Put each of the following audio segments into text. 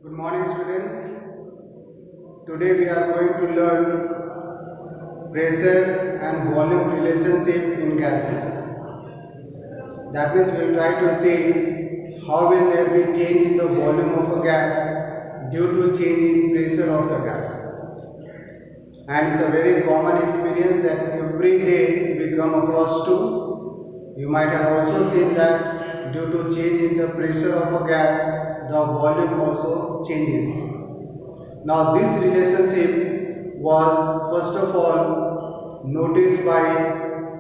Good morning, students. Today we are going to learn pressure and volume relationship in gases. That means we will try to see how will there be change in the volume of a gas due to change in pressure of the gas. And it's a very common experience that every day we come across to. You might have also seen that due to change in the pressure of a gas, the volume also changes. Now this relationship was first of all noticed by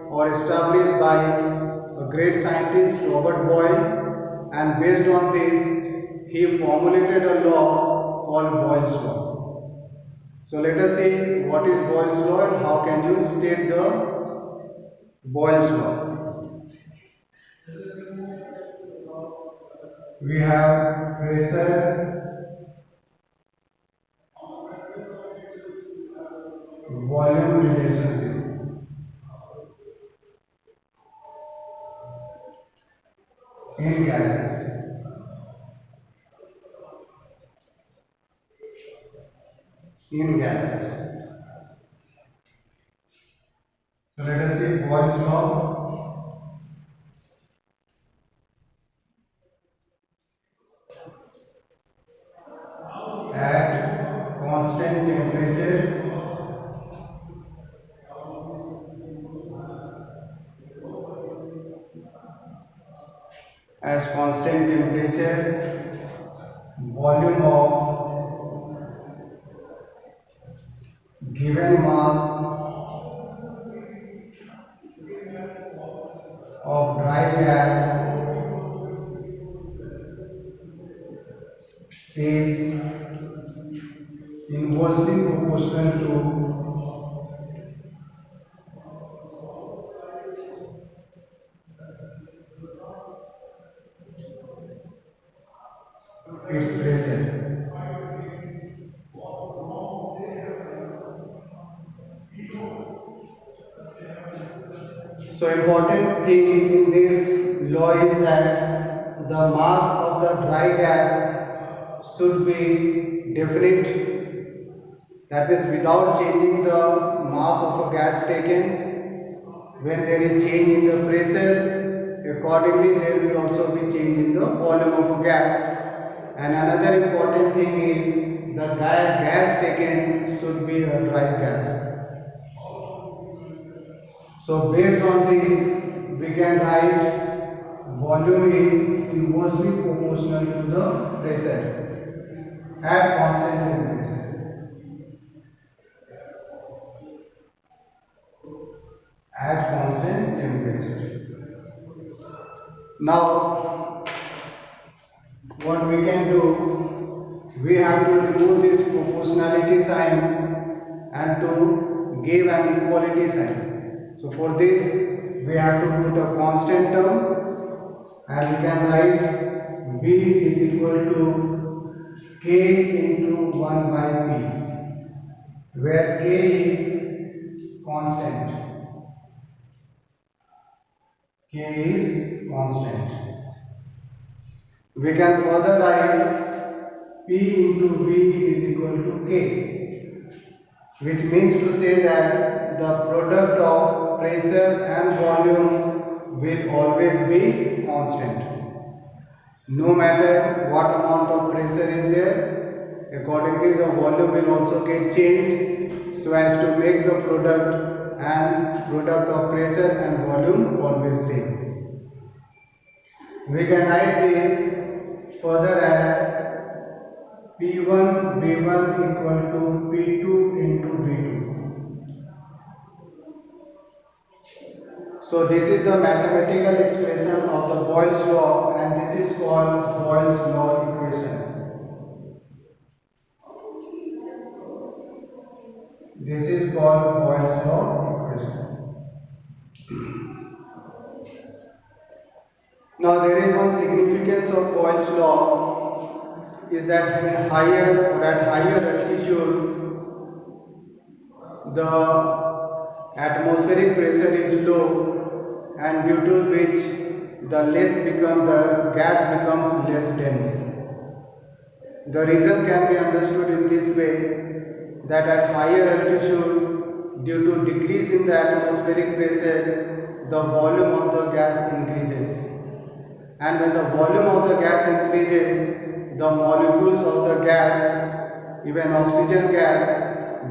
or established by a great scientist Robert Boyle, and based on this he formulated a law called Boyle's law. So let us see what is Boyle's law and how can you state the Boyle's law. We have pressure, volume relationship. In gases. In gases. So let us see Boyle's law. At constant temperature, volume of given mass of dry gas is inversely proportional to its pressure. So important thing in this law is that the mass of the dry gas should be definite. That means without changing the mass of a gas taken. When there is change in the pressure, accordingly there will also be change in the volume of a gas. And another important thing is the gas taken should be a dry gas. So based on this, we can write volume is inversely proportional to the pressure at constant temperature. At constant temperature. Now, what we can do, we have to remove this proportionality sign and to give an equality sign. So for this, we have to put a constant term, and we can write V is equal to K into 1 by P, where K is constant. K is constant. We can further write P into V is equal to K, which means to say that the product of pressure and volume will always be constant. No matter what amount of pressure is there, accordingly the volume will also get changed so as to make the product of pressure and volume always same. We can write this further as P1 V1 equal to P2 into V2. So this is the mathematical expression of the Boyle's law, and this is called Boyle's law equation. This is called Boyle's law equation. Now there is one significance of Boyle's law is that at higher altitude the atmospheric pressure is low, and due to which the gas becomes less dense. The reason can be understood in this way that at higher altitude, due to decrease in the atmospheric pressure, the volume of the gas increases. And when the volume of the gas increases, the molecules of the gas, even oxygen gas,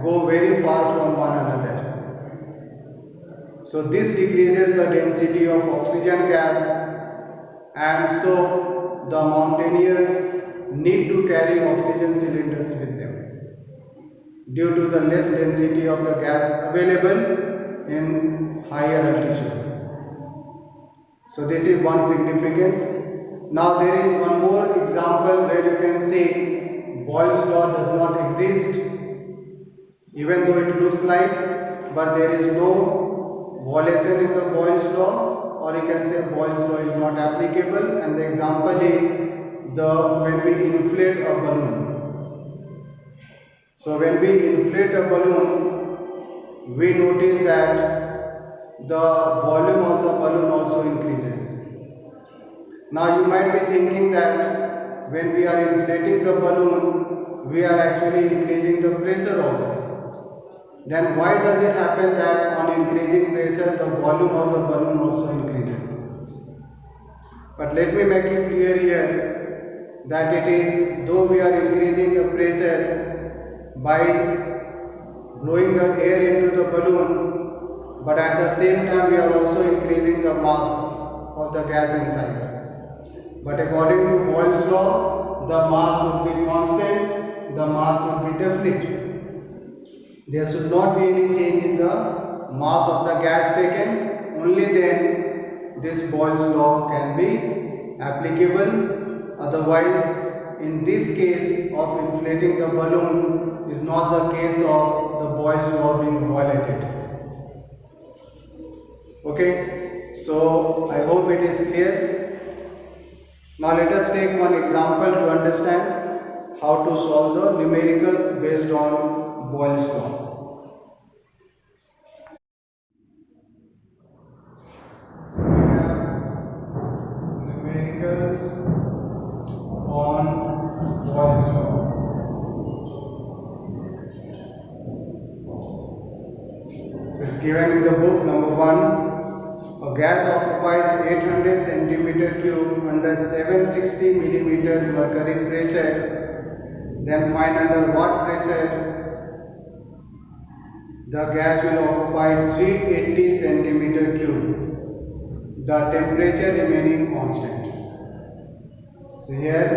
go very far from one another. So this decreases the density of oxygen gas, and so the mountaineers need to carry oxygen cylinders with them due to the less density of the gas available in higher altitude. So this is one significance. Now there is one more example where you can see Boyle's law does not exist, even though it looks like, but there is no violation in the Boyle's law, or you can say Boyle's law is not applicable, and the example is when we inflate a balloon. So when we inflate a balloon, we notice that the volume of the balloon also increases. Now you might be thinking that when we are inflating the balloon, we are actually increasing the pressure also. Then why does it happen that on increasing pressure the volume of the balloon also increases? But let me make it clear here that it is, though we are increasing the pressure by blowing the air into the balloon, but at the same time we are also increasing the mass of the gas inside. But according to Boyle's law, the mass would be constant, the mass would be definite. There should not be any change in the mass of the gas taken, only then this Boyle's law can be applicable. Otherwise, in this case of inflating the balloon is not the case of the Boyle's law being violated. Okay, so I hope it is clear. Now let us take one example to understand how to solve the numericals based on Boyle's law. On Boyle's law. So it's given in the book. Number 1, a gas occupies 800 centimeter cube under 760 millimeter mercury pressure. Then find under what pressure the gas will occupy 380 centimeter cube, the temperature remaining constant. So here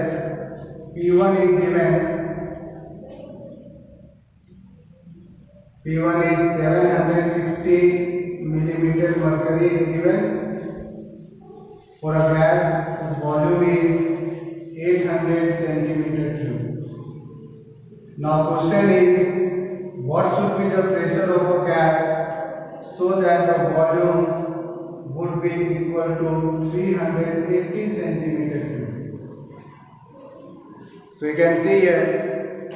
P1 is given. P1 is 760 millimeter mercury is given for a gas whose volume is 800 centimeter cube. Now question is, what should be the pressure of a gas so that the volume would be equal to 380 centimeter cube? So you can see here,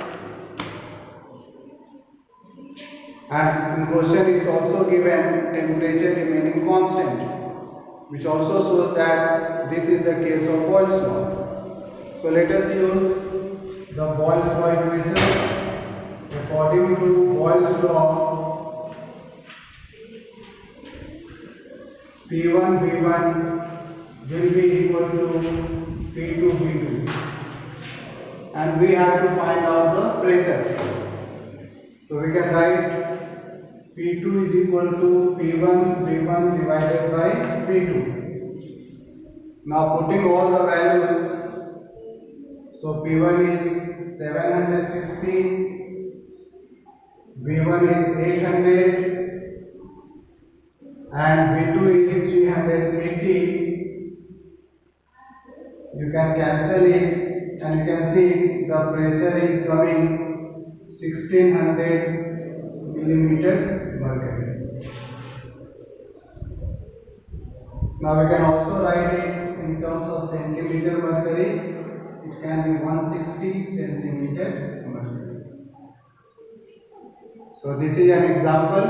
and in question is also given temperature remaining constant, which also shows that this is the case of Boyle's law. So let us use the Boyle's law equation. According to Boyle's law, P1 V1 will be equal to P2 V2. And we have to find out the pressure. So we can write P2 is equal to P1 V1 divided by P2. Now putting all the values, so P1 is 760, V1 is 800 and V2 is 380. You can cancel it. And you can see the pressure is coming 1600 millimeter mercury. Now we can also write it in terms of centimeter mercury. It can be 160 centimeter mercury. So this is an example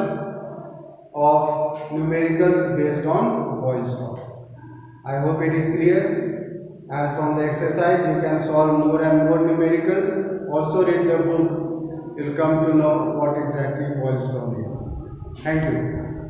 of numericals based on Boyle's law. I hope it is clear. and from the exercise you can solve more and more numericals. Also read the book, you'll come to know what exactly boils down here. Thank you.